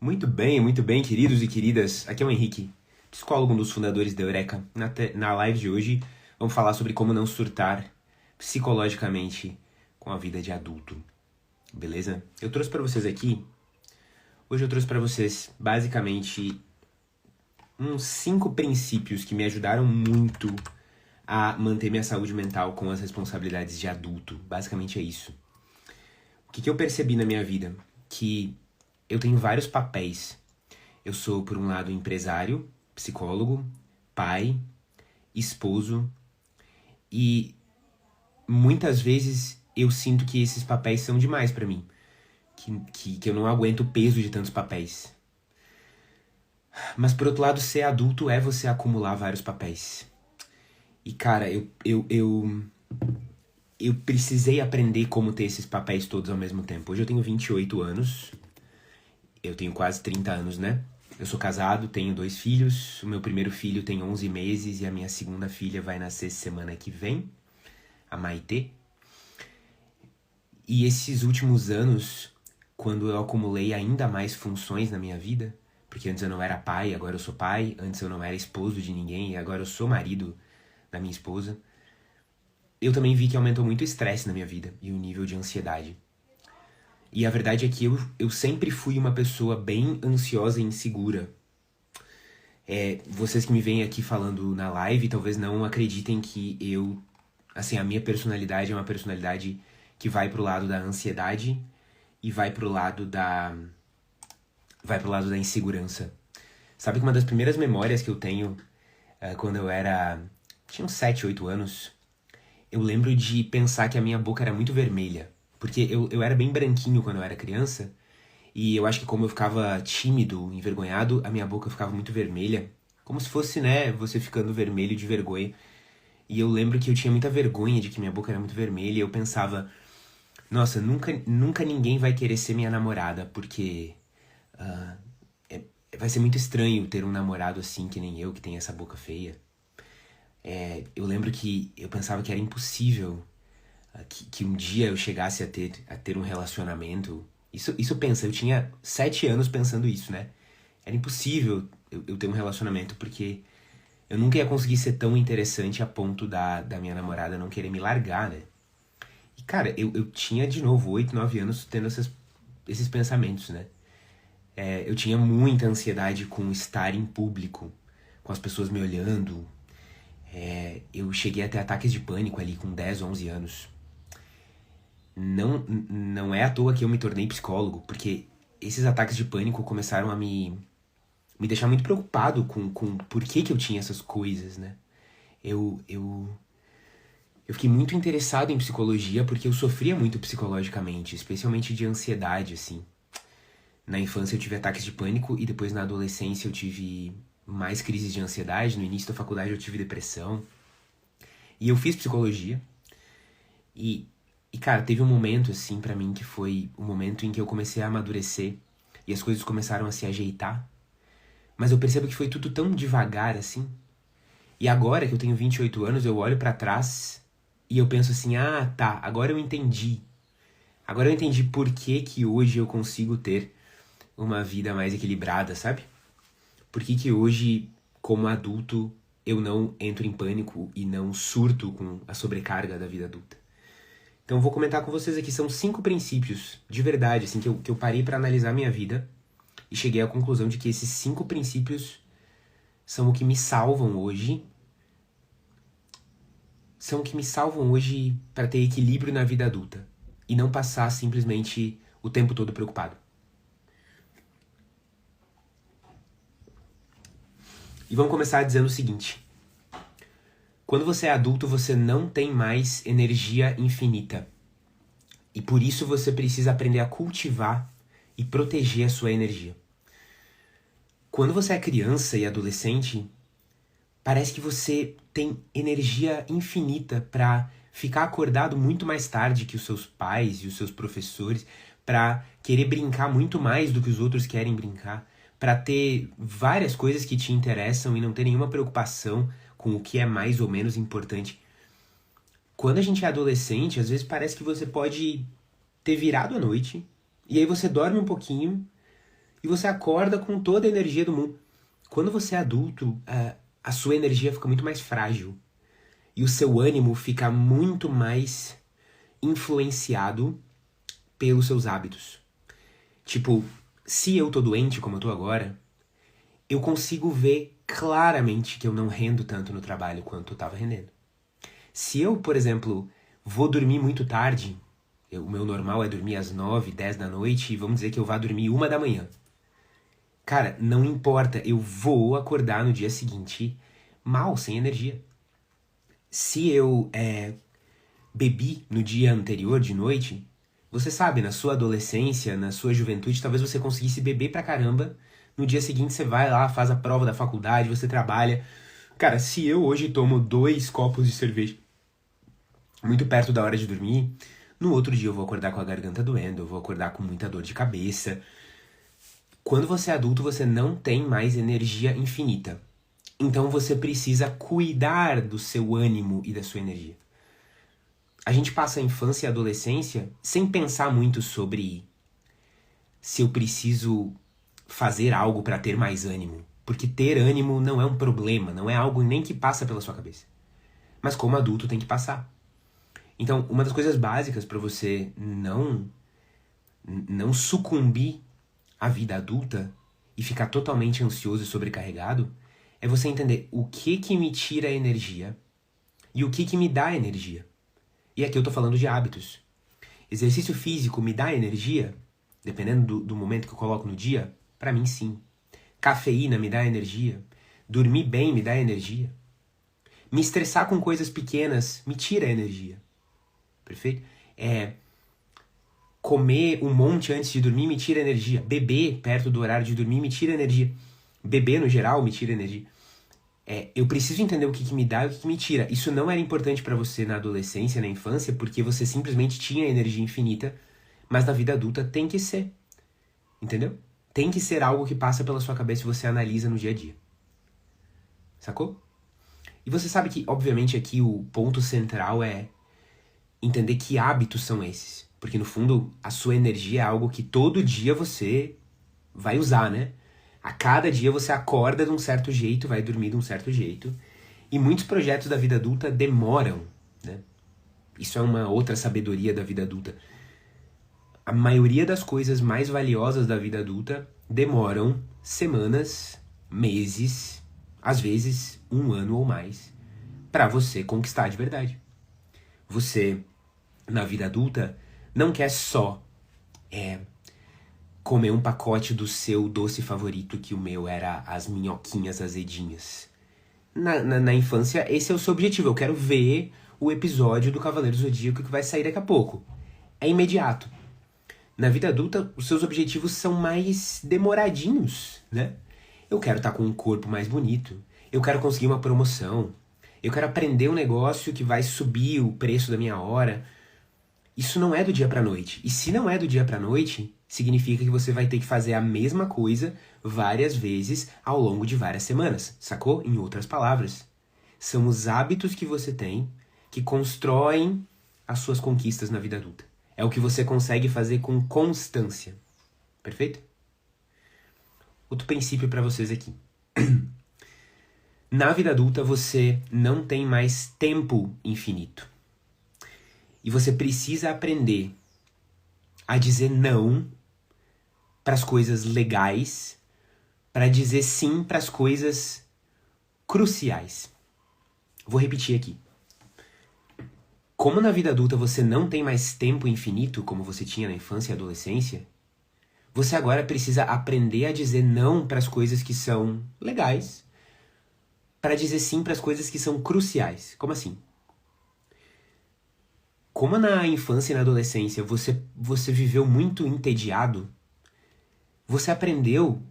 Muito bem, queridos e queridas. Aqui é o Henrique, psicólogo, um dos fundadores da Eureka. Na live de hoje, vamos falar sobre como não surtar psicologicamente com a vida de adulto. Beleza? Hoje eu trouxe para vocês, basicamente, uns 5 princípios que me ajudaram muito a manter minha saúde mental com as responsabilidades de adulto. Basicamente é isso. O que eu percebi na minha vida? Que eu tenho vários papéis. Eu sou, por um lado, empresário, psicólogo, pai, esposo e muitas vezes eu sinto que esses papéis são demais pra mim. Que eu não aguento o peso de tantos papéis. Mas, por outro lado, ser adulto é você acumular vários papéis. E, cara, eu precisei aprender como ter esses papéis todos ao mesmo tempo. Hoje eu tenho 28 anos. Eu tenho quase 30 anos, né? Eu sou casado, tenho 2 filhos. O meu primeiro filho tem 11 meses e a minha segunda filha vai nascer semana que vem, a Maitê. E esses últimos anos, quando eu acumulei ainda mais funções na minha vida, porque antes eu não era pai, agora eu sou pai, antes eu não era esposo de ninguém e agora eu sou marido da minha esposa, eu também vi que aumentou muito o estresse na minha vida e o nível de ansiedade. E a verdade é que eu sempre fui uma pessoa bem ansiosa e insegura. Vocês que me veem aqui falando na live talvez não acreditem que a minha personalidade é uma personalidade que vai pro lado da ansiedade e vai pro lado da insegurança. Sabe que uma das primeiras memórias que eu tenho quando tinha uns 7, 8 anos, eu lembro de pensar que a minha boca era muito vermelha. Porque eu era bem branquinho quando eu era criança, e eu acho que como eu ficava tímido, envergonhado, a minha boca ficava muito vermelha. Como se fosse, né, você ficando vermelho de vergonha. E eu lembro que eu tinha muita vergonha de que minha boca era muito vermelha, e eu pensava, nossa, nunca ninguém vai querer ser minha namorada, porque vai ser muito estranho ter um namorado assim que nem eu, que tem essa boca feia. Eu lembro que eu pensava que era impossível que um dia eu chegasse a ter um relacionamento. Isso pensa, eu tinha 7 anos pensando isso, né? Era impossível eu ter um relacionamento, porque eu nunca ia conseguir ser tão interessante a ponto da minha namorada não querer me largar, né? E, cara, eu tinha, de novo, 8, 9 anos tendo esses pensamentos, né? Eu tinha muita ansiedade com estar em público, com as pessoas me olhando. Eu cheguei a ter ataques de pânico ali com 10, 11 anos. Não é à toa que eu me tornei psicólogo, porque esses ataques de pânico começaram a me deixar muito preocupado com por que eu tinha essas coisas, né? Eu fiquei muito interessado em psicologia porque eu sofria muito psicologicamente, especialmente de ansiedade, assim. Na infância eu tive ataques de pânico e depois na adolescência eu tive mais crises de ansiedade. No início da faculdade eu tive depressão. E eu fiz psicologia. E cara, teve um momento, assim, pra mim, que foi o momento em que eu comecei a amadurecer e as coisas começaram a se ajeitar. Mas eu percebo que foi tudo tão devagar, assim. E agora que eu tenho 28 anos, eu olho pra trás e eu penso assim, ah, tá, agora eu entendi. Agora eu entendi por que hoje eu consigo ter uma vida mais equilibrada, sabe? Por que hoje, como adulto, eu não entro em pânico e não surto com a sobrecarga da vida adulta. Então eu vou comentar com vocês aqui, são 5 princípios, de verdade, assim, que eu parei pra analisar minha vida e cheguei à conclusão de que esses 5 princípios são o que me salvam hoje. São o que me salvam hoje para ter equilíbrio na vida adulta e não passar simplesmente o tempo todo preocupado. E vamos começar dizendo o seguinte: quando você é adulto, você não tem mais energia infinita. E por isso você precisa aprender a cultivar e proteger a sua energia. Quando você é criança e adolescente, parece que você tem energia infinita para ficar acordado muito mais tarde que os seus pais e os seus professores, para querer brincar muito mais do que os outros querem brincar, para ter várias coisas que te interessam e não ter nenhuma preocupação com o que é mais ou menos importante. Quando a gente é adolescente, às vezes parece que você pode ter virado a noite, e aí você dorme um pouquinho, e você acorda com toda a energia do mundo. Quando você é adulto, a sua energia fica muito mais frágil e o seu ânimo fica muito mais influenciado pelos seus hábitos. Tipo, se eu tô doente como eu tô agora, eu consigo ver claramente que eu não rendo tanto no trabalho quanto eu tava rendendo. Se eu, por exemplo, vou dormir muito tarde, o meu normal é dormir às 9, 10 da noite, e vamos dizer que eu vá dormir 1 da manhã. Cara, não importa, eu vou acordar no dia seguinte mal, sem energia. Se eu bebi no dia anterior de noite, você sabe, na sua adolescência, na sua juventude, talvez você conseguisse beber pra caramba. No dia seguinte você vai lá, faz a prova da faculdade, você trabalha. Cara, se eu hoje tomo 2 copos de cerveja muito perto da hora de dormir, no outro dia eu vou acordar com a garganta doendo, eu vou acordar com muita dor de cabeça. Quando você é adulto, você não tem mais energia infinita. Então você precisa cuidar do seu ânimo e da sua energia. A gente passa a infância e a adolescência sem pensar muito sobre se eu preciso fazer algo para ter mais ânimo. Porque ter ânimo não é um problema, não é algo nem que passa pela sua cabeça. Mas como adulto tem que passar. Então, uma das coisas básicas para você não sucumbir à vida adulta e ficar totalmente ansioso e sobrecarregado é você entender o que me tira a energia e o que me dá energia. E aqui eu tô falando de hábitos. Exercício físico me dá energia? Dependendo do momento que eu coloco no dia? Pra mim, sim. Cafeína me dá energia? Dormir bem me dá energia? Me estressar com coisas pequenas me tira energia. Perfeito? Comer um monte antes de dormir me tira energia. Beber perto do horário de dormir me tira energia. Beber, no geral, me tira energia. Eu preciso entender o que me dá e o que me tira. Isso não era importante pra você na adolescência, na infância, porque você simplesmente tinha energia infinita, mas na vida adulta tem que ser. Entendeu? Tem que ser algo que passa pela sua cabeça e você analisa no dia a dia. Sacou? E você sabe que, obviamente, aqui o ponto central é entender que hábitos são esses. Porque, no fundo, a sua energia é algo que todo dia você vai usar, né? A cada dia você acorda de um certo jeito, vai dormir de um certo jeito. E muitos projetos da vida adulta demoram, né? Isso é uma outra sabedoria da vida adulta. A maioria das coisas mais valiosas da vida adulta demoram semanas, meses, às vezes 1 ano ou mais, para você conquistar de verdade. Você, na vida adulta, não quer só comer um pacote do seu doce favorito, que o meu era as minhoquinhas azedinhas. Na infância, esse é o seu objetivo. Eu quero ver o episódio do Cavaleiro do Zodíaco que vai sair daqui a pouco. É imediato. Na vida adulta, os seus objetivos são mais demoradinhos, né? Eu quero estar com um corpo mais bonito. Eu quero conseguir uma promoção. Eu quero aprender um negócio que vai subir o preço da minha hora. Isso não é do dia pra noite. E se não é do dia pra noite, significa que você vai ter que fazer a mesma coisa várias vezes ao longo de várias semanas. Sacou? Em outras palavras, são os hábitos que você tem que constroem as suas conquistas na vida adulta. É o que você consegue fazer com constância. Perfeito? Outro princípio para vocês aqui. Na vida adulta, você não tem mais tempo infinito. E você precisa aprender a dizer não para as coisas legais, para dizer sim para as coisas cruciais. Vou repetir aqui. Como na vida adulta você não tem mais tempo infinito, como você tinha na infância e adolescência, você agora precisa aprender a dizer não para as coisas que são legais, para dizer sim para as coisas que são cruciais. Como assim? Como na infância e na adolescência você viveu muito entediado, você aprendeu,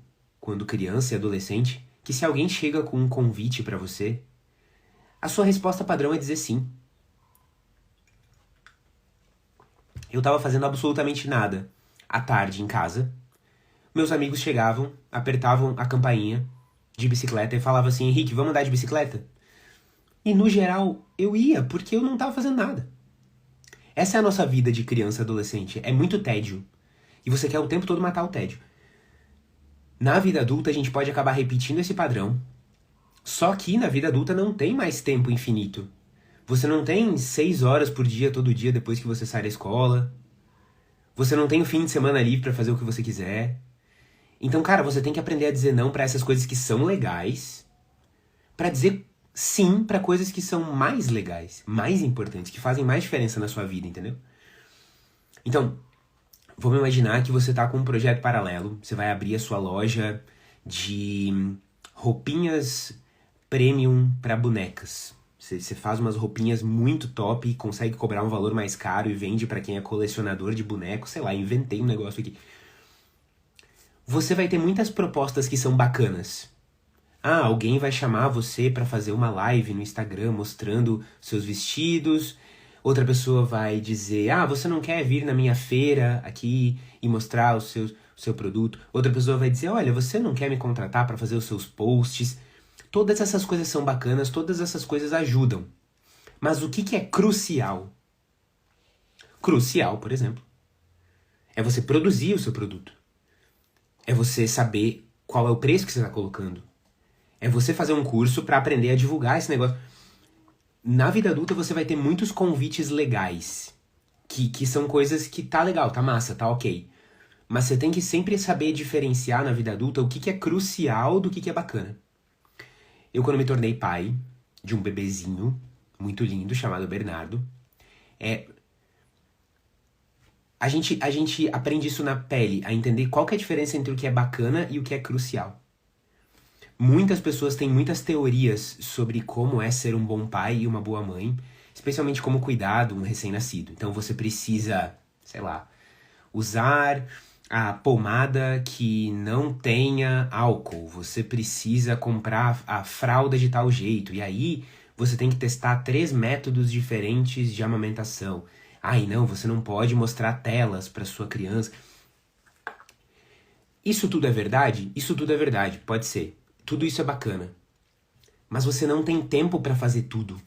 quando criança e adolescente, que se alguém chega com um convite para você, a sua resposta padrão é dizer sim. Eu tava fazendo absolutamente nada à tarde em casa. Meus amigos chegavam, apertavam a campainha de bicicleta e falavam assim: Henrique, vamos andar de bicicleta? E no geral, eu ia, porque eu não tava fazendo nada. Essa é a nossa vida de criança e adolescente. É muito tédio. E você quer o tempo todo matar o tédio. Na vida adulta, a gente pode acabar repetindo esse padrão, só que na vida adulta não tem mais tempo infinito. Você não tem 6 horas por dia, todo dia, depois que você sai da escola. Você não tem o fim de semana livre pra fazer o que você quiser. Então, cara, você tem que aprender a dizer não pra essas coisas que são legais, pra dizer sim pra coisas que são mais legais, mais importantes, que fazem mais diferença na sua vida, entendeu? Então, vamos imaginar que você tá com um projeto paralelo, você vai abrir a sua loja de roupinhas premium pra bonecas. Você faz umas roupinhas muito top, consegue cobrar um valor mais caro e vende pra quem é colecionador de bonecos, sei lá, inventei um negócio aqui. Você vai ter muitas propostas que são bacanas. Ah, alguém vai chamar você pra fazer uma live no Instagram mostrando seus vestidos. Outra pessoa vai dizer, ah, você não quer vir na minha feira aqui e mostrar o seu produto? Outra pessoa vai dizer, olha, você não quer me contratar pra fazer os seus posts? Todas essas coisas são bacanas, todas essas coisas ajudam. Mas o que é crucial? Crucial, por exemplo, é você produzir o seu produto. É você saber qual é o preço que você está colocando. É você fazer um curso para aprender a divulgar esse negócio. Na vida adulta você vai ter muitos convites legais. Que são coisas que tá legal, tá massa, tá ok. Mas você tem que sempre saber diferenciar na vida adulta o que é crucial do que é bacana. Eu, quando me tornei pai de um bebezinho muito lindo chamado Bernardo, a gente aprende isso na pele, a entender qual que é a diferença entre o que é bacana e o que é crucial. Muitas pessoas têm muitas teorias sobre como é ser um bom pai e uma boa mãe, especialmente como cuidar de um recém-nascido. Então você precisa, sei lá, usar a pomada que não tenha álcool. Você precisa comprar a fralda de tal jeito. E aí você tem que testar 3 métodos diferentes de amamentação. Ai, não, você não pode mostrar telas para sua criança. Isso tudo é verdade? Isso tudo é verdade, pode ser. Tudo isso é bacana. Mas você não tem tempo para fazer tudo.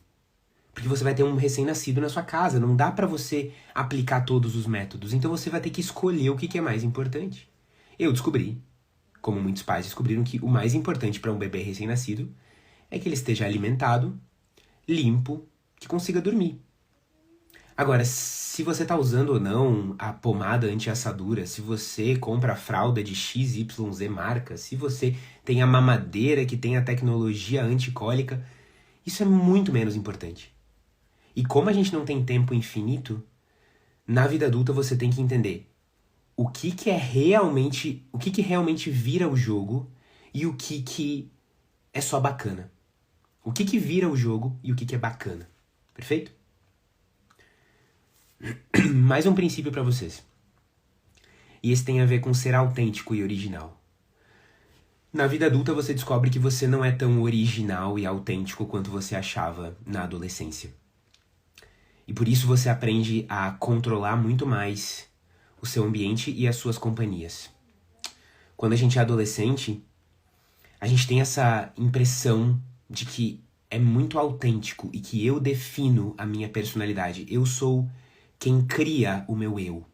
Porque você vai ter um recém-nascido na sua casa, não dá pra você aplicar todos os métodos. Então você vai ter que escolher o que é mais importante. Eu descobri, como muitos pais descobriram, que o mais importante para um bebê recém-nascido é que ele esteja alimentado, limpo, que consiga dormir. Agora, se você tá usando ou não a pomada anti-assadura, se você compra a fralda de XYZ marca, se você tem a mamadeira que tem a tecnologia anticólica, isso é muito menos importante. E como a gente não tem tempo infinito, na vida adulta você tem que entender o que é realmente, o que realmente vira o jogo e o que é só bacana. O que vira o jogo e o que é bacana. Perfeito? Mais um princípio para vocês. E esse tem a ver com ser autêntico e original. Na vida adulta você descobre que você não é tão original e autêntico quanto você achava na adolescência. E por isso você aprende a controlar muito mais o seu ambiente e as suas companhias. Quando a gente é adolescente, a gente tem essa impressão de que é muito autêntico e que eu defino a minha personalidade. Eu sou quem cria o meu eu.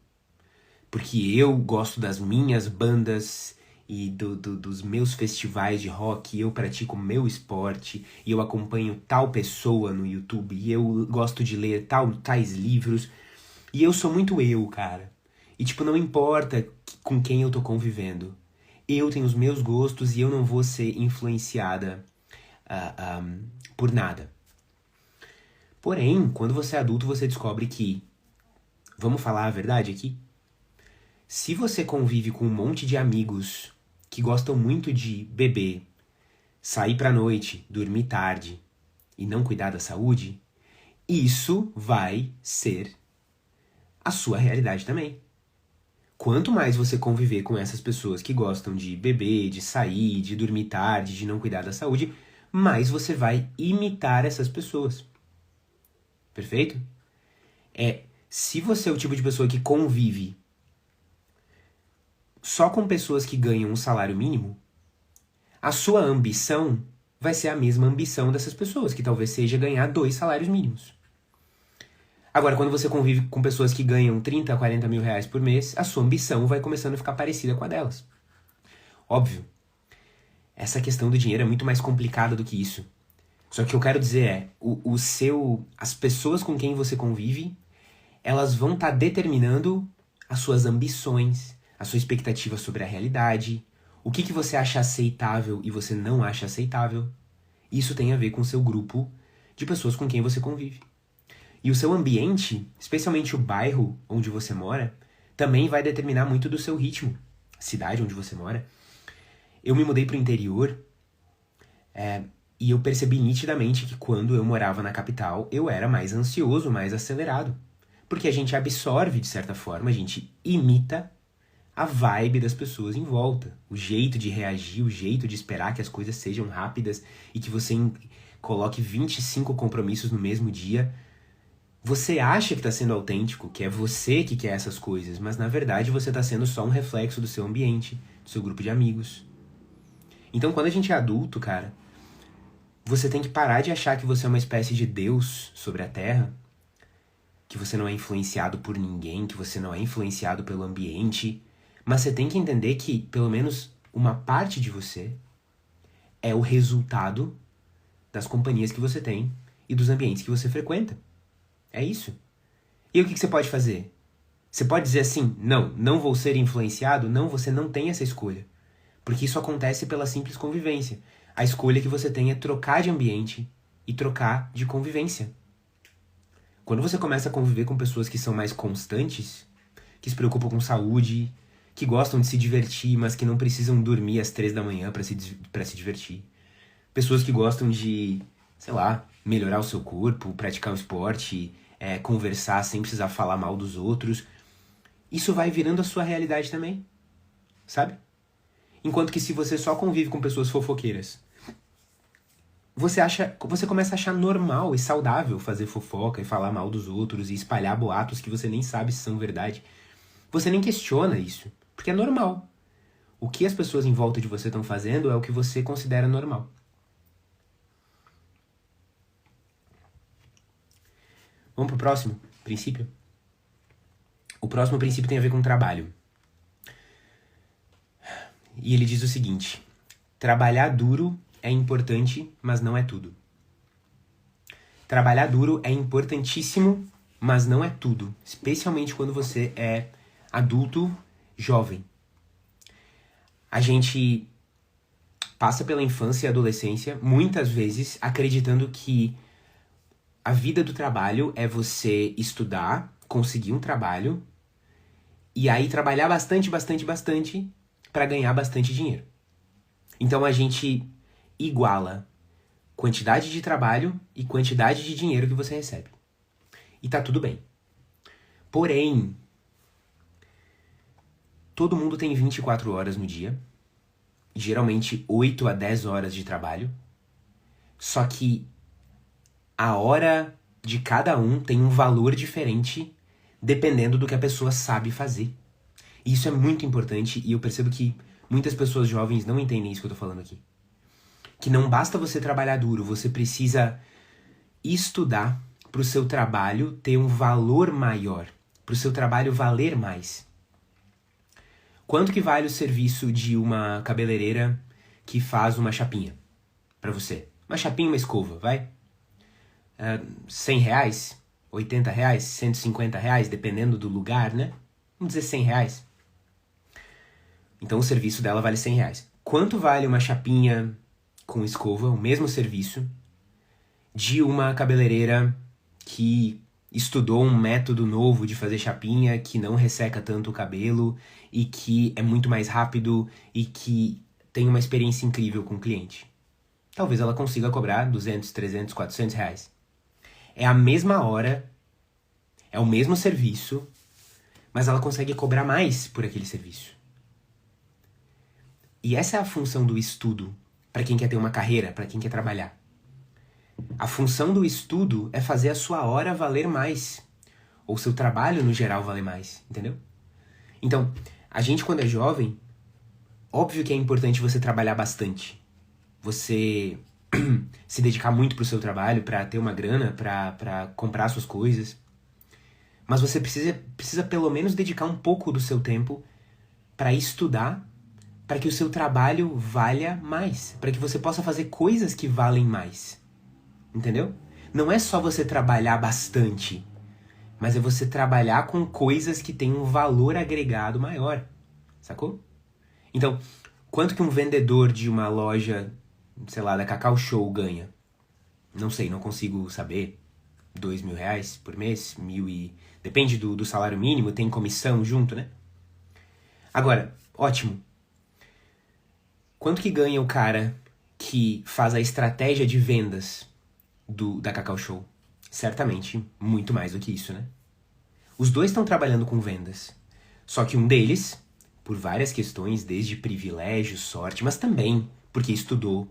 Porque eu gosto das minhas bandas e dos meus festivais de rock, eu pratico meu esporte, e eu acompanho tal pessoa no YouTube, e eu gosto de ler tais livros, e eu sou muito eu, cara. E tipo, não importa com quem eu tô convivendo. Eu tenho os meus gostos e eu não vou ser influenciada por nada. Porém, quando você é adulto, você descobre que, vamos falar a verdade aqui? Se você convive com um monte de amigos que gostam muito de beber, sair pra noite, dormir tarde e não cuidar da saúde, isso vai ser a sua realidade também. Quanto mais você conviver com essas pessoas que gostam de beber, de sair, de dormir tarde, de não cuidar da saúde, mais você vai imitar essas pessoas. Perfeito? Se você é o tipo de pessoa que convive só com pessoas que ganham um salário mínimo, a sua ambição vai ser a mesma ambição dessas pessoas, que talvez seja ganhar 2 salários mínimos. Agora, quando você convive com pessoas que ganham 30 a 40 mil reais por mês, a sua ambição vai começando a ficar parecida com a delas. Óbvio, essa questão do dinheiro é muito mais complicada do que isso. Só que o que eu quero dizer é, as pessoas com quem você convive, elas vão estar determinando as suas ambições, a sua expectativa sobre a realidade, o que você acha aceitável e você não acha aceitável. Isso tem a ver com o seu grupo de pessoas com quem você convive. E o seu ambiente, especialmente o bairro onde você mora, também vai determinar muito do seu ritmo. A cidade onde você mora. Eu me mudei para o interior e eu percebi nitidamente que quando eu morava na capital, eu era mais ansioso, mais acelerado. Porque a gente absorve, de certa forma, a gente imita a vibe das pessoas em volta. O jeito de reagir, o jeito de esperar que as coisas sejam rápidas e que você coloque 25 compromissos no mesmo dia. Você acha que está sendo autêntico, que é você que quer essas coisas, mas na verdade você está sendo só um reflexo do seu ambiente, do seu grupo de amigos. Então quando a gente é adulto, cara, você tem que parar de achar que você é uma espécie de Deus sobre a Terra, que você não é influenciado por ninguém, que você não é influenciado pelo ambiente, mas você tem que entender que pelo menos uma parte de você é o resultado das companhias que você tem e dos ambientes que você frequenta. É isso. E o que você pode fazer? Você pode dizer assim, não vou ser influenciado? Não, você não tem essa escolha. Porque isso acontece pela simples convivência. A escolha que você tem é trocar de ambiente e trocar de convivência. Quando você começa a conviver com pessoas que são mais constantes, que se preocupam com saúde, que gostam de se divertir, mas que não precisam dormir às 3 da manhã para se divertir. Pessoas que gostam de, sei lá, melhorar o seu corpo, praticar um esporte, conversar sem precisar falar mal dos outros. Isso vai virando a sua realidade também, sabe? Enquanto que se você só convive com pessoas fofoqueiras, você começa a achar normal e saudável fazer fofoca e falar mal dos outros e espalhar boatos que você nem sabe se são verdade. Você nem questiona isso, porque é normal. O que as pessoas em volta de você estão fazendo é o que você considera normal. Vamos pro próximo princípio? O próximo princípio tem a ver com trabalho. E ele diz o seguinte: trabalhar duro é importante, mas não é tudo. Trabalhar duro é importantíssimo, mas não é tudo. Especialmente quando você é adulto, jovem. A gente passa pela infância e adolescência, muitas vezes, acreditando que a vida do trabalho é você estudar, conseguir um trabalho, e aí trabalhar bastante para ganhar bastante dinheiro. Então a gente iguala quantidade de trabalho e quantidade de dinheiro que você recebe. E tá tudo bem. Porém, todo mundo tem 24 horas no dia, geralmente 8 a 10 horas de trabalho, só que a hora de cada um tem um valor diferente dependendo do que a pessoa sabe fazer. E isso é muito importante e eu percebo que muitas pessoas jovens não entendem isso que eu tô falando aqui. Que não basta você trabalhar duro, você precisa estudar para o seu trabalho ter um valor maior, para o seu trabalho valer mais. Quanto que vale o serviço de uma cabeleireira que faz uma chapinha para você? Uma chapinha e uma escova, vai? R$100, R$80, R$150, dependendo do lugar, né? Vamos dizer R$100. Então o serviço dela vale R$100. Quanto vale uma chapinha com escova, o mesmo serviço, de uma cabeleireira que estudou um método novo de fazer chapinha, que não resseca tanto o cabelo e que é muito mais rápido e que tem uma experiência incrível com o cliente? Talvez ela consiga cobrar R$200, R$300, R$400. É a mesma hora, é o mesmo serviço, mas ela consegue cobrar mais por aquele serviço. E essa é a função do estudo para quem quer ter uma carreira, para quem quer trabalhar. A função do estudo é fazer a sua hora valer mais, ou seu trabalho no geral valer mais, entendeu? Então, a gente quando é jovem, óbvio que é importante você trabalhar bastante. Você se dedicar muito pro seu trabalho, para ter uma grana, para comprar suas coisas. Mas você precisa pelo menos dedicar um pouco do seu tempo para estudar, para que o seu trabalho valha mais, para que você possa fazer coisas que valem mais. Entendeu? Não é só você trabalhar bastante, mas é você trabalhar com coisas que têm um valor agregado maior. Sacou? Então, quanto que um vendedor de uma loja, sei lá, da Cacau Show ganha? Não sei, não consigo saber. R$ 2.000 por mês, 1.000 e... Depende do salário mínimo, tem comissão junto, né? Agora, ótimo. Quanto que ganha o cara que faz a estratégia de vendas da Cacau Show? Certamente muito mais do que isso, né? Os dois estão trabalhando com vendas. Só que um deles, por várias questões, desde privilégio, sorte, mas também porque estudou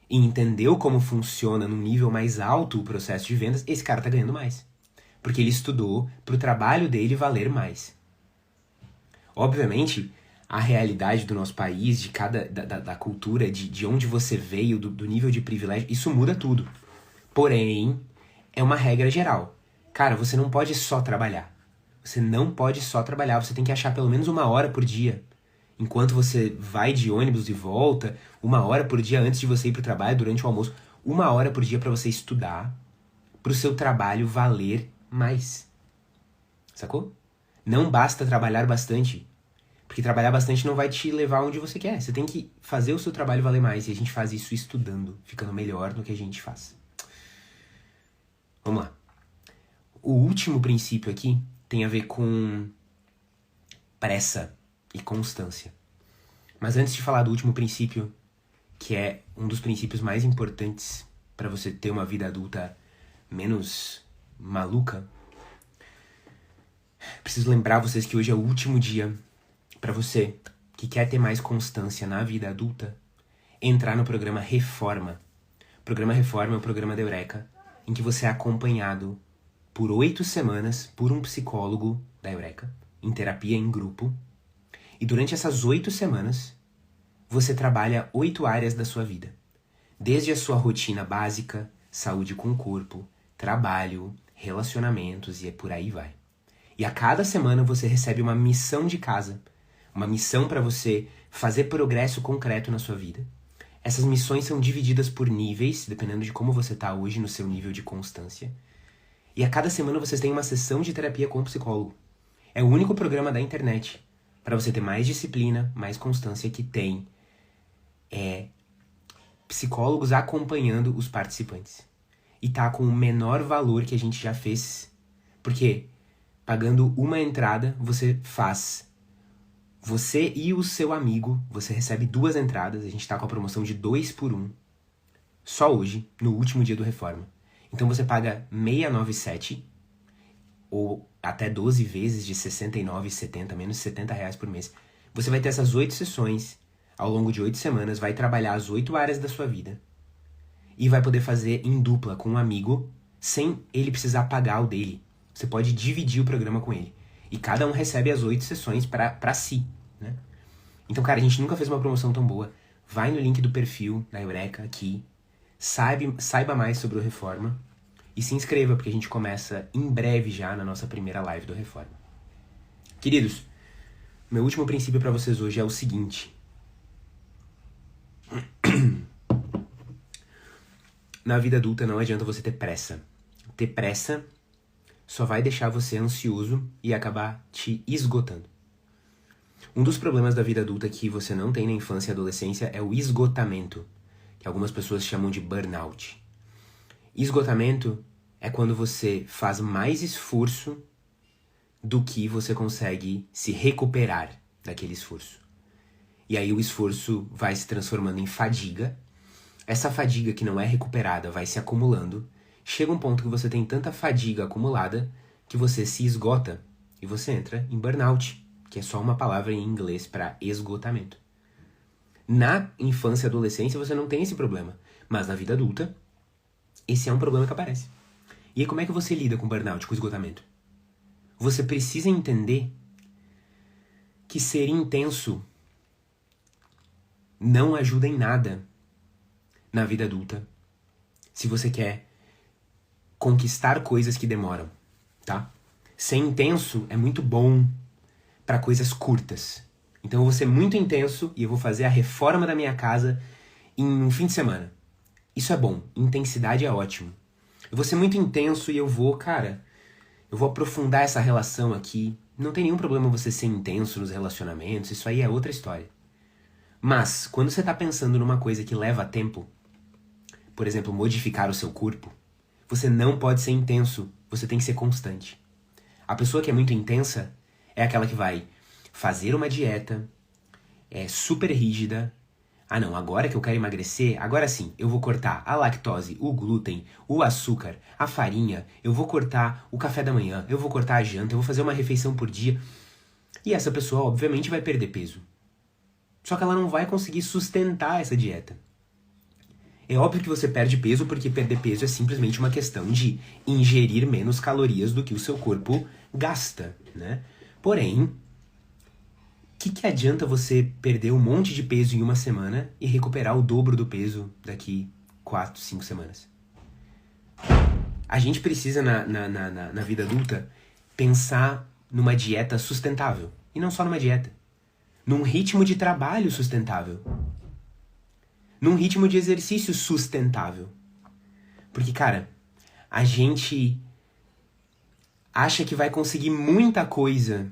e entendeu como funciona num nível mais alto o processo de vendas, esse cara tá ganhando mais. Porque ele estudou pro trabalho dele valer mais. Obviamente, a realidade do nosso país, de da cultura, de onde você veio, do nível de privilégio, isso muda tudo. Porém, é uma regra geral. Cara, você não pode só trabalhar. Você não pode só trabalhar, você tem que achar pelo menos 1 hora por dia. Enquanto você vai de ônibus e volta, 1 hora por dia antes de você ir pro trabalho, durante o almoço, 1 hora por dia para você estudar, pro seu trabalho valer mais. Sacou? Não basta trabalhar bastante. Porque trabalhar bastante não vai te levar onde você quer. Você tem que fazer o seu trabalho valer mais. E a gente faz isso estudando, ficando melhor no que a gente faz. Vamos lá. O último princípio aqui tem a ver com pressa e constância. Mas antes de falar do último princípio, que é um dos princípios mais importantes para você ter uma vida adulta menos maluca, preciso lembrar vocês que hoje é o último dia para você que quer ter mais constância na vida adulta, entrar no programa Reforma. O programa Reforma é o programa da Eureka, em que você é acompanhado por 8 semanas por um psicólogo da Eureka, em terapia em grupo. E durante essas 8 semanas, você trabalha 8 áreas da sua vida. Desde a sua rotina básica, saúde com o corpo, trabalho, relacionamentos e por aí vai. E a cada semana você recebe uma missão de casa, uma missão para você fazer progresso concreto na sua vida. Essas missões são divididas por níveis, dependendo de como você está hoje no seu nível de constância. E a cada semana vocês têm uma sessão de terapia com o psicólogo. É o único programa da internet para você ter mais disciplina, mais constância que tem psicólogos acompanhando os participantes. E tá com o menor valor que a gente já fez. Porque pagando uma entrada, você faz... Você e o seu amigo, você recebe 2 entradas. A gente tá com a promoção de 2 por 1. Só hoje, no último dia do Reforma. Então você paga R$ 697 ou até 12 vezes de R$ 69,70, menos R$ 70 por mês. Você vai ter essas 8 sessões ao longo de 8 semanas, vai trabalhar as 8 áreas da sua vida e vai poder fazer em dupla com um amigo sem ele precisar pagar o dele. Você pode dividir o programa com ele. E cada um recebe as 8 sessões pra si, né? Então, cara, a gente nunca fez uma promoção tão boa. Vai no link do perfil da Eureka aqui, saiba mais sobre o Reforma e se inscreva, porque a gente começa em breve já na nossa primeira live do Reforma. Queridos, meu último princípio pra vocês hoje é o seguinte. Na vida adulta não adianta você ter pressa. Ter pressa só vai deixar você ansioso e acabar te esgotando. Um dos problemas da vida adulta que você não tem na infância e adolescência é o esgotamento, que algumas pessoas chamam de burnout. Esgotamento é quando você faz mais esforço do que você consegue se recuperar daquele esforço. E aí o esforço vai se transformando em fadiga. Essa fadiga que não é recuperada vai se acumulando. Chega um ponto que você tem tanta fadiga acumulada que você se esgota e você entra em burnout, que é só uma palavra em inglês para esgotamento. Na infância e adolescência você não tem esse problema, mas na vida adulta esse é um problema que aparece. E aí como é que você lida com burnout, com esgotamento? Você precisa entender que ser intenso não ajuda em nada na vida adulta se você quer conquistar coisas que demoram, tá? Ser intenso é muito bom para coisas curtas. Então eu vou ser muito intenso e eu vou fazer a reforma da minha casa em um fim de semana. Isso é bom, intensidade é ótimo. Eu vou ser muito intenso e eu vou aprofundar essa relação aqui. Não tem nenhum problema você ser intenso nos relacionamentos, isso aí é outra história. Mas, quando você tá pensando numa coisa que leva tempo, por exemplo, modificar o seu corpo, você não pode ser intenso, você tem que ser constante. A pessoa que é muito intensa é aquela que vai fazer uma dieta, é super rígida. Ah não, agora que eu quero emagrecer, agora sim, eu vou cortar a lactose, o glúten, o açúcar, a farinha, eu vou cortar o café da manhã, eu vou cortar a janta, eu vou fazer uma refeição por dia. E essa pessoa, obviamente, vai perder peso. Só que ela não vai conseguir sustentar essa dieta. É óbvio que você perde peso porque perder peso é simplesmente uma questão de ingerir menos calorias do que o seu corpo gasta, né? Porém, que adianta você perder um monte de peso em uma semana e recuperar o dobro do peso daqui 4, 5 semanas? A gente precisa, na vida adulta, pensar numa dieta sustentável. E não só numa dieta. Num ritmo de trabalho sustentável. Num ritmo de exercício sustentável. Porque, cara, a gente acha que vai conseguir muita coisa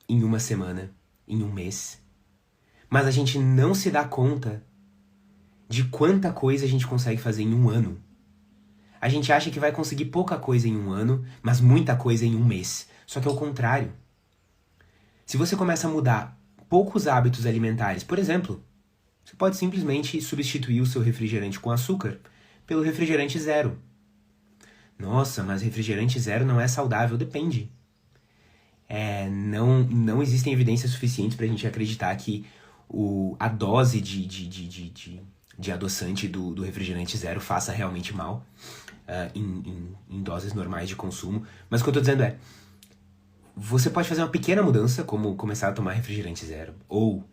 em uma semana, em um mês. Mas a gente não se dá conta de quanta coisa a gente consegue fazer em um ano. A gente acha que vai conseguir pouca coisa em um ano, mas muita coisa em um mês. Só que é o contrário. Se você começa a mudar poucos hábitos alimentares, por exemplo, você pode simplesmente substituir o seu refrigerante com açúcar pelo refrigerante zero. Nossa, mas refrigerante zero não é saudável. Depende. Não existem evidências suficientes para a gente acreditar que a dose de adoçante do refrigerante zero faça realmente mal em doses normais de consumo. Mas o que eu tô dizendo é, você pode fazer uma pequena mudança, como começar a tomar refrigerante zero. Ou,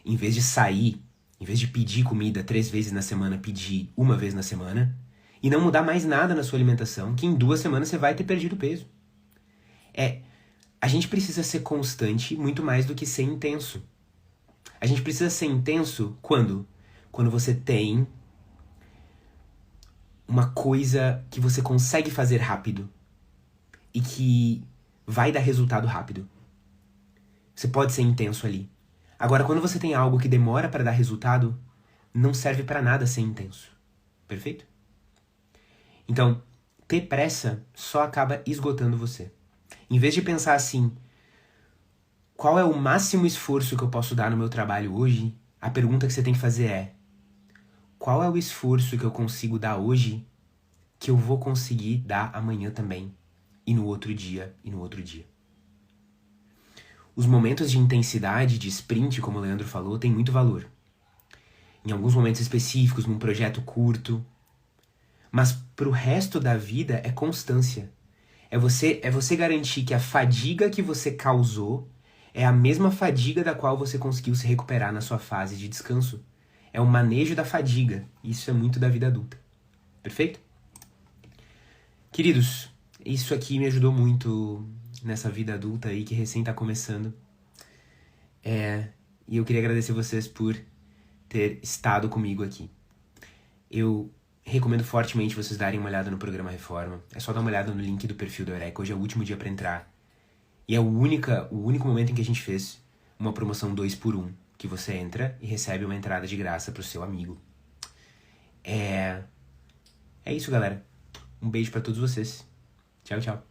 em vez de pedir comida 3 vezes na semana, pedir uma vez na semana. E não mudar mais nada na sua alimentação, que em 2 semanas você vai ter perdido peso. A gente precisa ser constante muito mais do que ser intenso. A gente precisa ser intenso quando? Quando você tem uma coisa que você consegue fazer rápido e que vai dar resultado rápido. Você pode ser intenso ali. Agora, quando você tem algo que demora para dar resultado, não serve para nada ser intenso. Perfeito? Então, ter pressa só acaba esgotando você. Em vez de pensar assim, qual é o máximo esforço que eu posso dar no meu trabalho hoje? A pergunta que você tem que fazer é, qual é o esforço que eu consigo dar hoje que eu vou conseguir dar amanhã também? E no outro dia, e no outro dia. Os momentos de intensidade, de sprint, como o Leandro falou, têm muito valor. Em alguns momentos específicos, num projeto curto. Mas pro resto da vida é constância. É você garantir que a fadiga que você causou é a mesma fadiga da qual você conseguiu se recuperar na sua fase de descanso. É o manejo da fadiga. Isso é muito da vida adulta. Perfeito? Queridos, isso aqui me ajudou muito nessa vida adulta aí que recém tá começando. E eu queria agradecer vocês por ter estado comigo aqui. Eu recomendo fortemente vocês darem uma olhada no programa Reforma. É só dar uma olhada no link do perfil do Eureka. Hoje é o último dia para entrar. E é o único momento em que a gente fez uma promoção 2x1. Que você entra e recebe uma entrada de graça pro seu amigo. É isso, galera. Um beijo para todos vocês. Tchau, tchau.